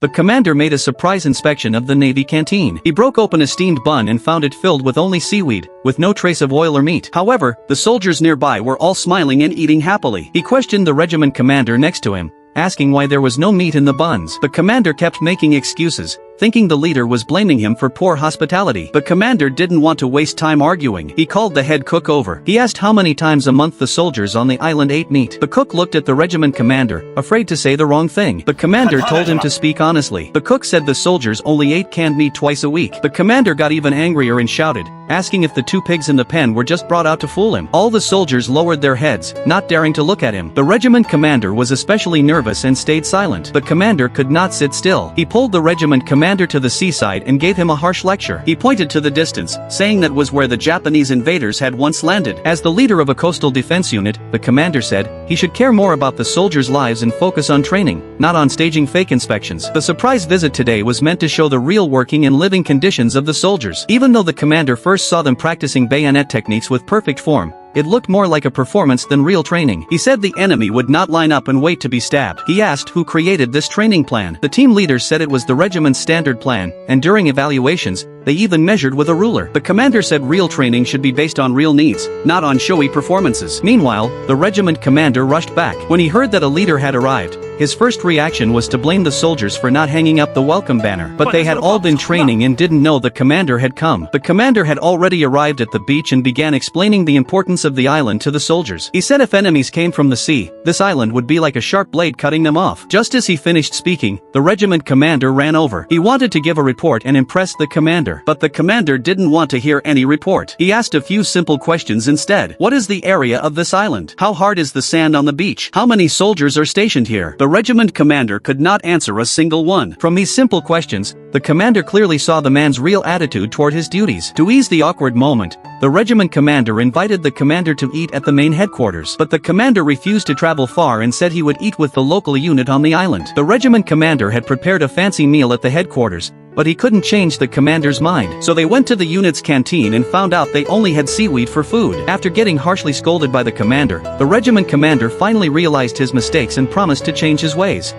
The commander made a surprise inspection of the Navy canteen. He broke open a steamed bun and found it filled with only seaweed, with no trace of oil or meat. However, the soldiers nearby were all smiling and eating happily. He questioned the regiment commander next to him, asking why there was no meat in the buns. The commander kept making excuses, thinking the leader was blaming him for poor hospitality. The commander didn't want to waste time arguing. He called the head cook over. He asked how many times a month the soldiers on the island ate meat. The cook looked at the regiment commander, afraid to say the wrong thing. The commander told him to speak honestly. The cook said the soldiers only ate canned meat twice a week. The commander got even angrier and shouted, asking if the 2 pigs in the pen were just brought out to fool him. All the soldiers lowered their heads, not daring to look at him. The regiment commander was especially nervous and stayed silent. The commander could not sit still. He pulled the regiment commander to the seaside and gave him a harsh lecture. He pointed to the distance, saying that was where the Japanese invaders had once landed. As the leader of a coastal defense unit, the commander said, he should care more about the soldiers' lives and focus on training, not on staging fake inspections. The surprise visit today was meant to show the real working and living conditions of the soldiers. Even though the commander first saw them practicing bayonet techniques with perfect form, it looked more like a performance than real training. He said the enemy would not line up and wait to be stabbed. He asked who created this training plan. The team leader said it was the regiment's standard plan, and during evaluations, they even measured with a ruler. The commander said real training should be based on real needs, not on showy performances. Meanwhile, the regiment commander rushed back. When he heard that a leader had arrived, his first reaction was to blame the soldiers for not hanging up the welcome banner. But they had all been training and didn't know the commander had come. The commander had already arrived at the beach and began explaining the importance of the island to the soldiers. He said if enemies came from the sea, this island would be like a sharp blade cutting them off. Just as he finished speaking, the regiment commander ran over. He wanted to give a report and impress the commander, but the commander didn't want to hear any report. He asked a few simple questions instead. What is the area of this island? How hard is the sand on the beach? How many soldiers are stationed here? The regiment commander could not answer a single one. From these simple questions, the commander clearly saw the man's real attitude toward his duties. To ease the awkward moment, the regiment commander invited the commander to eat at the main headquarters. But the commander refused to travel far and said he would eat with the local unit on the island. The regiment commander had prepared a fancy meal at the headquarters, but he couldn't change the commander's mind. So they went to the unit's canteen and found out they only had seaweed for food. After getting harshly scolded by the commander, the regiment commander finally realized his mistakes and promised to change his ways.